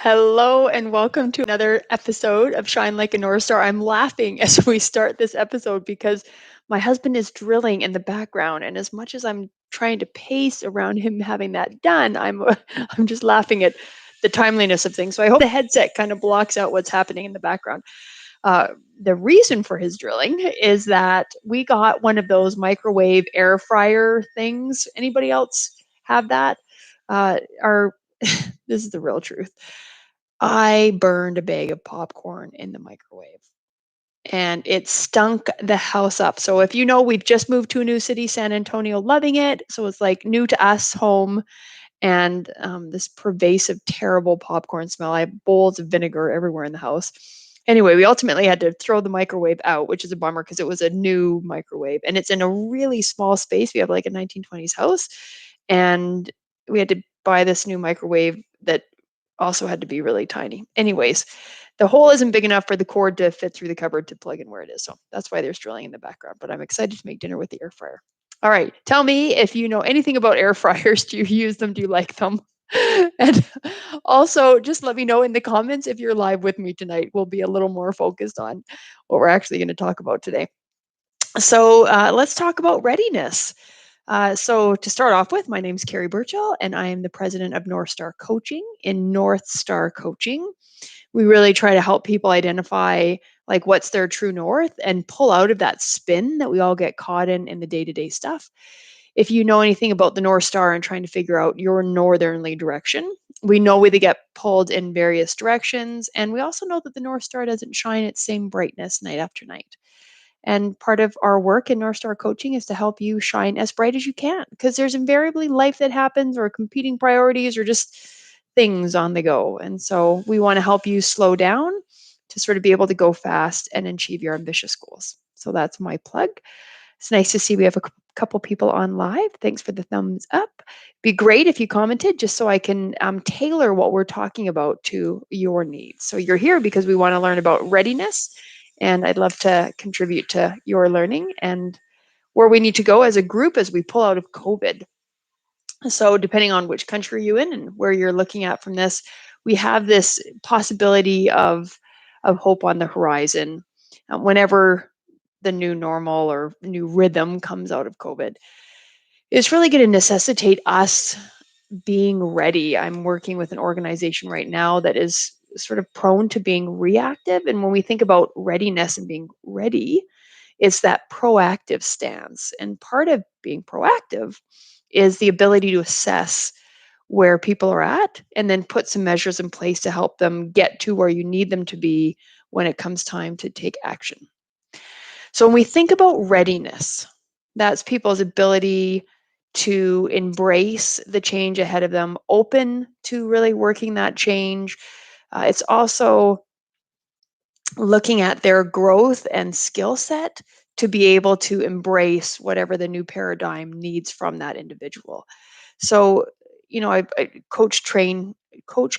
Hello and welcome to another episode of Shine Like a North Star. I'm laughing as we start this episode because my husband is drilling in the background, and as much as I'm trying to pace around him having that done, I'm just laughing at the timeliness of things. So I hope the headset kind of blocks out what's happening in the background. The reason for his drilling is that we got one of those microwave air fryer things. Anybody else have that? Our This is the real truth. I burned a bag of popcorn in the microwave and it stunk the house up. So if you know, we've just moved to a new city, San Antonio, loving it. So it's like new to us home and this pervasive, terrible popcorn smell. I have bowls of vinegar everywhere in the house. Anyway, we ultimately had to throw the microwave out, which is a bummer because it was a new microwave and it's in a really small space. We have like a 1920s house and we had to buy this new microwave that also had to be really tiny. Anyways, the hole isn't big enough for the cord to fit through the cupboard to plug in where it is. So that's why there's drilling in the background. But I'm excited to make dinner with the air fryer. All right. Tell me if you know anything about air fryers. Do you use them? Do you like them? And also, just let me know in the comments if you're live with me tonight. We'll be a little more focused on what we're actually going to talk about today. So let's talk about readiness. So to start off with, my name is Carrie Burchell, and I am the president of North Star Coaching. In North Star Coaching, we really try to help people identify like what's their true north and pull out of that spin that we all get caught in the day-to-day stuff. If you know anything about the North Star and trying to figure out your northerly direction, we know we get pulled in various directions, and we also know that the North Star doesn't shine its same brightness night after night. And part of our work in North Star Coaching is to help you shine as bright as you can because there's invariably life that happens or competing priorities or just things on the go. And so we want to help you slow down to sort of be able to go fast and achieve your ambitious goals. So that's my plug. It's nice to see we have a couple people on live. Thanks for the thumbs up. Be great if you commented just so I can tailor what we're talking about to your needs. So you're here because we want to learn about readiness, and I'd love to contribute to your learning and where we need to go as a group as we pull out of COVID. So depending on which country you're in and where you're looking at from this, we have this possibility of hope on the horizon whenever the new normal or new rhythm comes out of COVID. It's really going to necessitate us being ready. I'm working with an organization right now that is sort of prone to being reactive. And when we think about readiness and being ready, it's that proactive stance. And part of being proactive is the ability to assess where people are at and then put some measures in place to help them get to where you need them to be when it comes time to take action. So when we think about readiness, that's people's ability to embrace the change ahead of them, open to really working that change. It's also looking at their growth and skill set to be able to embrace whatever the new paradigm needs from that individual. So, I coach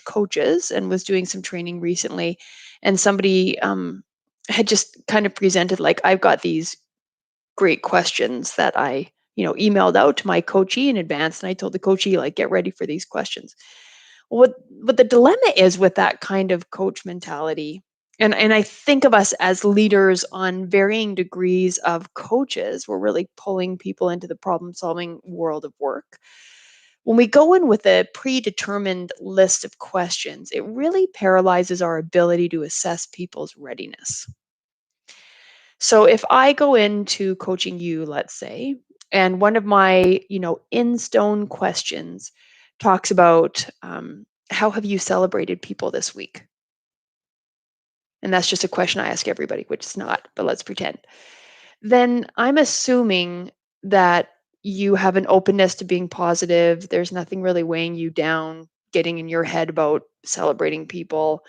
coaches and was doing some training recently, and somebody had just kind of presented like, I've got these great questions that I, emailed out to my coachee in advance, and I told the coachee like, get ready for these questions. What the dilemma is with that kind of coach mentality, and I think of us as leaders on varying degrees of coaches, we're really pulling people into the problem solving world of work. When we go in with a predetermined list of questions, it really paralyzes our ability to assess people's readiness. So if I go into coaching you, let's say, and one of my, in stone questions talks about how have you celebrated people this week? And that's just a question I ask everybody, which is not, but let's pretend. Then I'm assuming that you have an openness to being positive. There's nothing really weighing you down, getting in your head about celebrating people,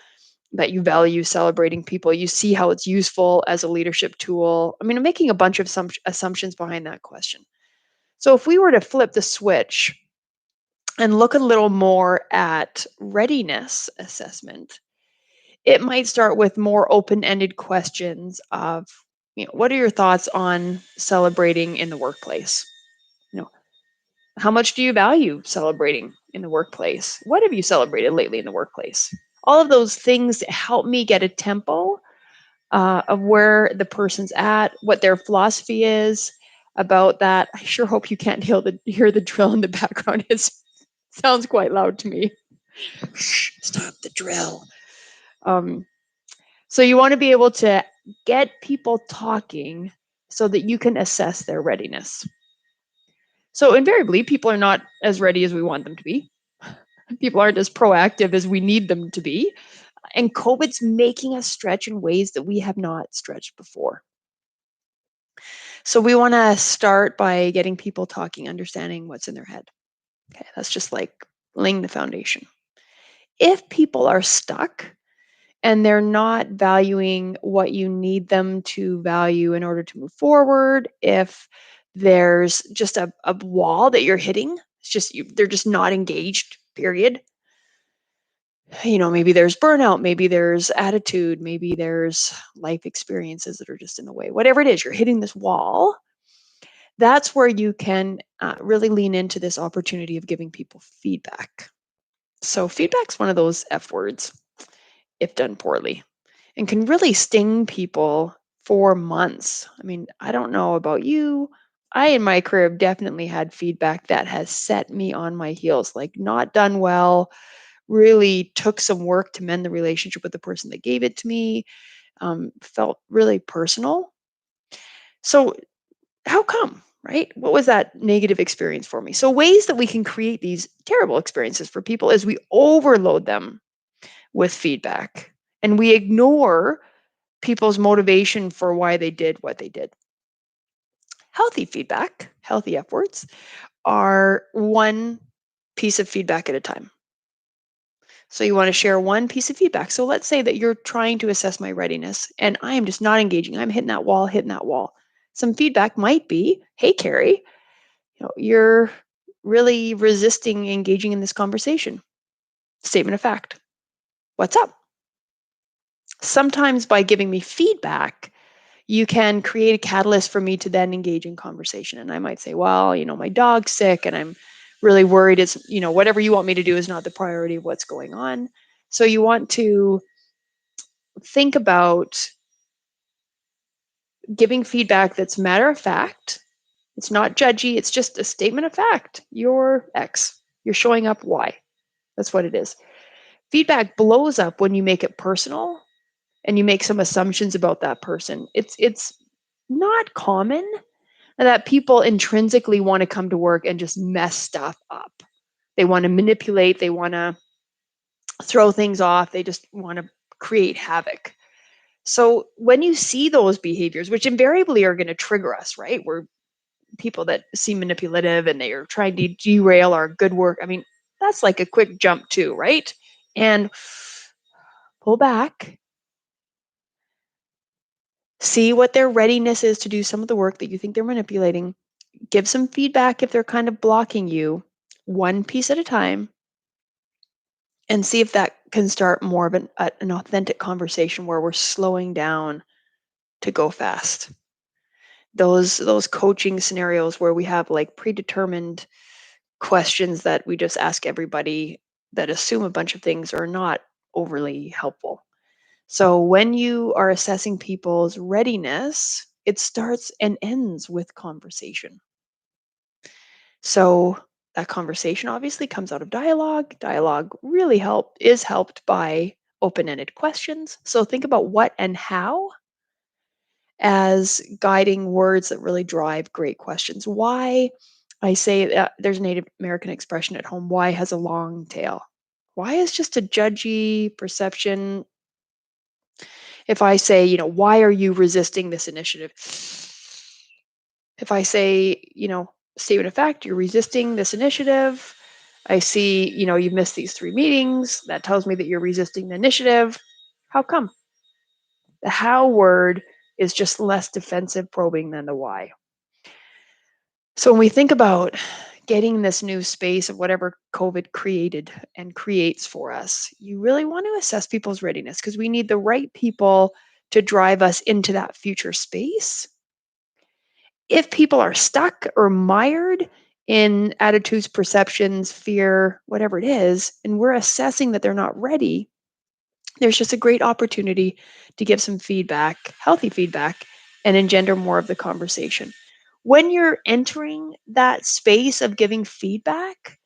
that you value celebrating people. You see how it's useful as a leadership tool. I mean, I'm making a bunch of assumptions behind that question. So if we were to flip the switch and look a little more at readiness assessment, it might start with more open-ended questions of, what are your thoughts on celebrating in the workplace? You know, how much do you value celebrating in the workplace? What have you celebrated lately in the workplace? All of those things help me get a tempo of where the person's at, what their philosophy is about that. I sure hope you can't hear the drill in the background. It sounds quite loud to me. Shh, stop the drill. Um, so you want to be able to get people talking so that you can assess their readiness. So invariably, people are not as ready as we want them to be. People aren't as proactive as we need them to be. And COVID's making us stretch in ways that we have not stretched before. So we want to start by getting people talking, understanding what's in their head. Okay, that's just like laying the foundation. If people are stuck and they're not valuing what you need them to value in order to move forward, if there's just a wall that you're hitting, it's just they're just not engaged, period. Maybe there's burnout, maybe there's attitude, maybe there's life experiences that are just in the way. Whatever it is, you're hitting this wall. That's where you can really lean into this opportunity of giving people feedback. So feedback's one of those F words, if done poorly, and can really sting people for months. I mean, I don't know about you. I, in my career, have definitely had feedback that has set me on my heels, like not done well, really took some work to mend the relationship with the person that gave it to me, felt really personal. So, how come? Right? What was that negative experience for me? So, ways that we can create these terrible experiences for people is we overload them with feedback and we ignore people's motivation for why they did what they did. Healthy feedback, healthy F words, are one piece of feedback at a time. So you want to share one piece of feedback. So let's say that you're trying to assess my readiness and I am just not engaging. I'm hitting that wall, hitting that wall. Some feedback might be, hey, Carrie, you're really resisting engaging in this conversation. Statement of fact. What's up? Sometimes by giving me feedback, you can create a catalyst for me to then engage in conversation. And I might say, well, my dog's sick and I'm really worried. It's, whatever you want me to do is not the priority of what's going on. So you want to think about giving feedback that's matter of fact. It's not judgy. It's just a statement of fact. You're X. You're showing up Y. That's what it is. Feedback blows up when you make it personal and you make some assumptions about that person. It's not common that people intrinsically want to come to work and just mess stuff up. They want to manipulate, they want to throw things off, they just want to create havoc. So when you see those behaviors, which invariably are going to trigger us, right? We're people that seem manipulative and they are trying to derail our good work. I mean, that's like a quick jump too, right? And pull back, see what their readiness is to do some of the work that you think they're manipulating. Give some feedback if they're kind of blocking you, one piece at a time, and see if that can start more of an authentic conversation where we're slowing down to go fast. Those coaching scenarios where we have like predetermined questions that we just ask everybody that assume a bunch of things are not overly helpful. So when you are assessing people's readiness, it starts and ends with conversation. So that conversation obviously comes out of dialogue. Dialogue really is helped by open-ended questions. So think about what and how as guiding words that really drive great questions. Why? I say that there's a Native American expression at home, why has a long tail? Why is just a judgy perception. If I say, why are you resisting this initiative? If I say, statement of fact, you're resisting this initiative. I see, you've missed these 3 meetings. That tells me that you're resisting the initiative. How come? The how word is just less defensive probing than the why. So when we think about getting this new space of whatever COVID created and creates for us, you really want to assess people's readiness because we need the right people to drive us into that future space. If people are stuck or mired in attitudes, perceptions, fear, whatever it is, and we're assessing that they're not ready, There's just a great opportunity to give some feedback, healthy feedback, and engender more of the conversation. When you're entering that space of giving feedback,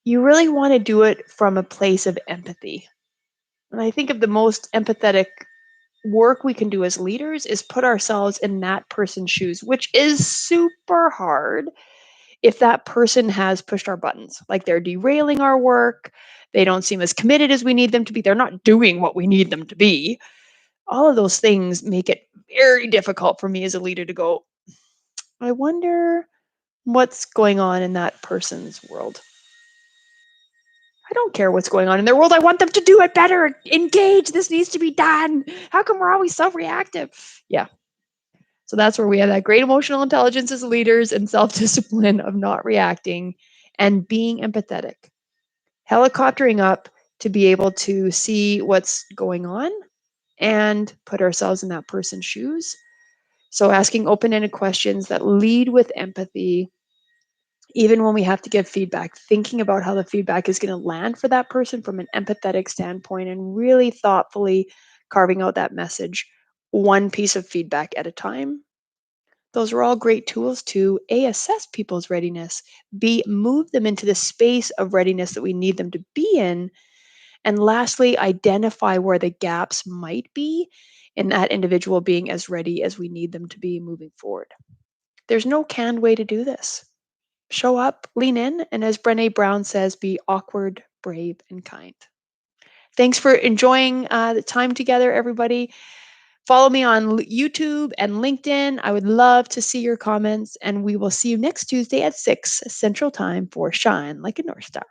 you really want to do it from a place of empathy. And I think of the most empathetic work we can do as leaders is put ourselves in that person's shoes, which is super hard if that person has pushed our buttons, like they're derailing our work, they don't seem as committed as we need them to be, they're not doing what we need them to be. All of those things make it very difficult for me as a leader to go, I wonder what's going on in that person's world. I don't care what's going on in their world. I want them to do it better. Engage. This needs to be done. How come we're always so reactive? Yeah. So that's where we have that great emotional intelligence as leaders and self discipline of not reacting and being empathetic. Helicoptering up to be able to see what's going on and put ourselves in that person's shoes. So asking open ended questions that lead with empathy, even when we have to give feedback, thinking about how the feedback is going to land for that person from an empathetic standpoint and really thoughtfully carving out that message one piece of feedback at a time. Those are all great tools to A, assess people's readiness, B, move them into the space of readiness that we need them to be in, and lastly, identify where the gaps might be in that individual being as ready as we need them to be moving forward. There's no canned way to do this. Show up, lean in, and as Brene Brown says, be awkward, brave, and kind. Thanks for enjoying the time together, everybody. Follow me on YouTube and LinkedIn. I would love to see your comments, and we will see you next Tuesday at 6 Central Time for Shine Like a North Star.